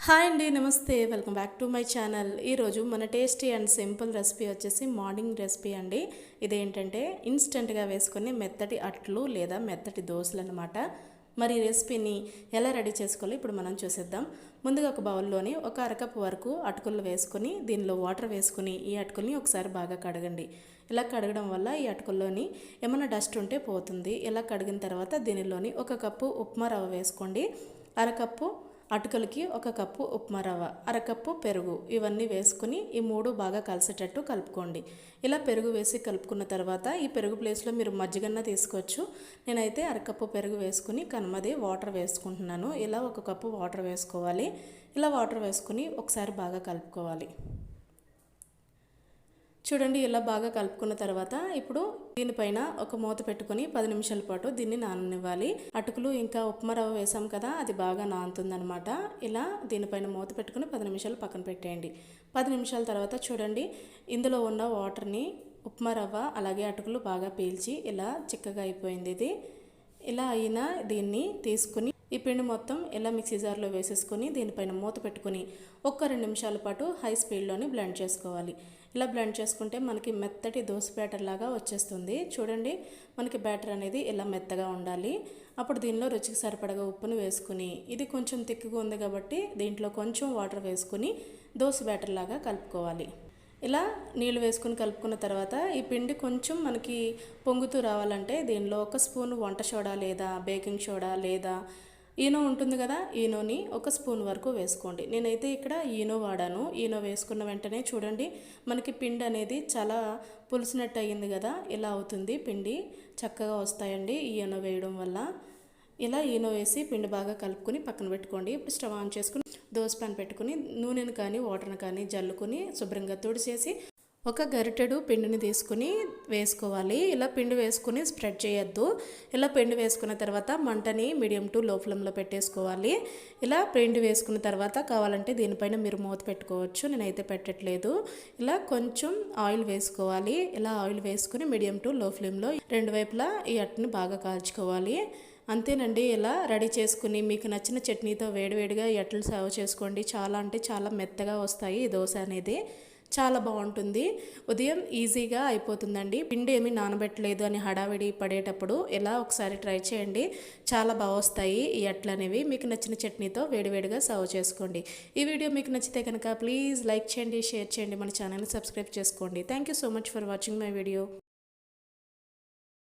Hi అండి, నమస్తే. Welcome back to my channel. ఈరోజు మన టేస్టీ అండ్ సింపుల్ రెసిపీ వచ్చేసి మార్నింగ్ రెసిపీ అండి. ఇదేంటంటే ఇన్స్టెంట్గా వేసుకొని మెత్తటి అట్లు లేదా మెత్తటి దోశలు అనమాట. మరి ఈ రెసిపీని ఎలా రెడీ చేసుకోవాలో ఇప్పుడు మనం చూసేద్దాం. ముందుగా ఒక బౌల్లోని ఒక అరకప్పు వరకు అటుకులు వేసుకొని దీనిలో వాటర్ వేసుకుని ఈ అటుకుల్ని ఒకసారి బాగా కడగండి. ఇలా కడగడం వల్ల ఈ అటుకుల్లోని ఏమైనా డస్ట్ ఉంటే పోతుంది. ఇలా కడిగిన తర్వాత దీనిలోని ఒక కప్పు ఉప్మా రవ్వ వేసుకోండి. అరకప్పు అటుకులకి ఒక కప్పు ఉప్మా రవ్వ, అరకప్పు పెరుగు, ఇవన్నీ వేసుకుని ఈ మూడు బాగా కలిసేటట్టు కలుపుకోండి. ఇలా పెరుగు వేసి కలుపుకున్న తర్వాత ఈ పెరుగు ప్లేస్లో మీరు మజ్జిగన్న తీసుకోవచ్చు. నేనైతే అరకప్పు పెరుగు వేసుకుని కనుమది వాటర్ వేసుకుంటున్నాను. ఇలా ఒక కప్పు వాటర్ వేసుకోవాలి. ఇలా వాటర్ వేసుకుని ఒకసారి బాగా కలుపుకోవాలి. చూడండి, ఇలా బాగా కలుపుకున్న తర్వాత ఇప్పుడు దీనిపైన ఒక మూత పెట్టుకొని 10 నిమిషాల పాటు దీన్ని నాననివ్వాలి. అటుకులు ఇంకా ఉప్మా రవ్వ వేసాం కదా, అది బాగా నానుతుందనమాట. ఇలా దీనిపైన మూత పెట్టుకుని 10 నిమిషాలు పక్కన పెట్టేయండి. 10 నిమిషాల తర్వాత చూడండి, ఇందులో ఉన్న వాటర్ని ఉప్మా రవ్వ అలాగే అటుకులు బాగా పీల్చి ఇలా చిక్కగా అయిపోయింది. ఇది ఇలా అయినా దీన్ని తీసుకుని ఈ పిండి మొత్తం ఇలా మిక్సీ జార్లో వేసేసుకొని దీనిపైన మూత పెట్టుకుని ఒక్క 2 నిమిషాల పాటు హై స్పీడ్లోని బ్లెండ్ చేసుకోవాలి. ఇలా బ్లెండ్ చేసుకుంటే మనకి మెత్తటి దోశ బ్యాటర్ లాగా వచ్చేస్తుంది. చూడండి, మనకి బ్యాటర్ అనేది ఇలా మెత్తగా ఉండాలి. అప్పుడు దీనిలో రుచికి సరిపడగా ఉప్పును వేసుకుని, ఇది కొంచెం తిక్కుగా ఉంది కాబట్టి దీంట్లో కొంచెం వాటర్ వేసుకుని దోశ బ్యాటర్ లాగా కలుపుకోవాలి. ఇలా నీళ్ళు వేసుకుని కలుపుకున్న తర్వాత ఈ పిండి కొంచెం మనకి పొంగుతూ రావాలంటే దీనిలో ఒక స్పూన్ వంట సోడా లేదా బేకింగ్ సోడా లేదా ఈనో ఉంటుంది కదా, ఈనోని ఒక స్పూన్ వరకు వేసుకోండి. నేనైతే ఇక్కడ ఈనో వాడాను. ఈనో వేసుకున్న వెంటనే చూడండి, మనకి పిండి అనేది చాలా పులిసినట్టు అయ్యింది కదా, ఇలా అవుతుంది. పిండి చక్కగా వస్తాయండి ఈనో వేయడం వల్ల. ఇలా ఈనో వేసి పిండి బాగా కలుపుకొని పక్కన పెట్టుకోండి. ఇప్పుడు స్టవ్ ఆన్ చేసుకుని దోశ పాన్ పెట్టుకుని నూనెను కానీ వాటర్ని కానీ జల్లుకొని శుభ్రంగా తుడిచేసి ఒక గరిటెడు పిండిని తీసుకుని వేసుకోవాలి. ఇలా పిండి వేసుకుని స్ప్రెడ్ చేయొద్దు. ఇలా పిండి వేసుకున్న తర్వాత మంటని మీడియం టు లో ఫ్లేమ్లో పెట్టేసుకోవాలి. ఇలా పిండి వేసుకున్న తర్వాత కావాలంటే దీనిపైన మీరు మూత పెట్టుకోవచ్చు. నేనైతే పెట్టట్లేదు. ఇలా కొంచెం ఆయిల్ వేసుకోవాలి. ఇలా ఆయిల్ వేసుకుని మీడియం టు లో ఫ్లేమ్లో రెండు వైపులా ఈ అట్టుని బాగా కాల్చుకోవాలి. అంతేనండి. ఇలా రెడీ చేసుకుని మీకు నచ్చిన చట్నీతో వేడివేడిగా ఈ అట్లు సర్వ్ చేసుకోండి. చాలా అంటే చాలా మెత్తగా వస్తాయి. ఈ దోశ అనేది చాలా బాగుంటుంది. ఉదయం ఈజీగా అయిపోతుందండి. పిండి ఏమీ నానబెట్టలేదు అని హడావిడి పడేటప్పుడు ఇలా ఒకసారి ట్రై చేయండి. చాలా బాగా వస్తాయి ఈ అట్లు అనేవి. మీకు నచ్చిన చట్నీతో వేడివేడిగా సర్వ్ చేసుకోండి. ఈ వీడియో మీకు నచ్చితే కనుక ప్లీజ్ లైక్ చేయండి, షేర్ చేయండి, మన ఛానల్ని సబ్స్క్రైబ్ చేసుకోండి. Thank you so much for watching my video.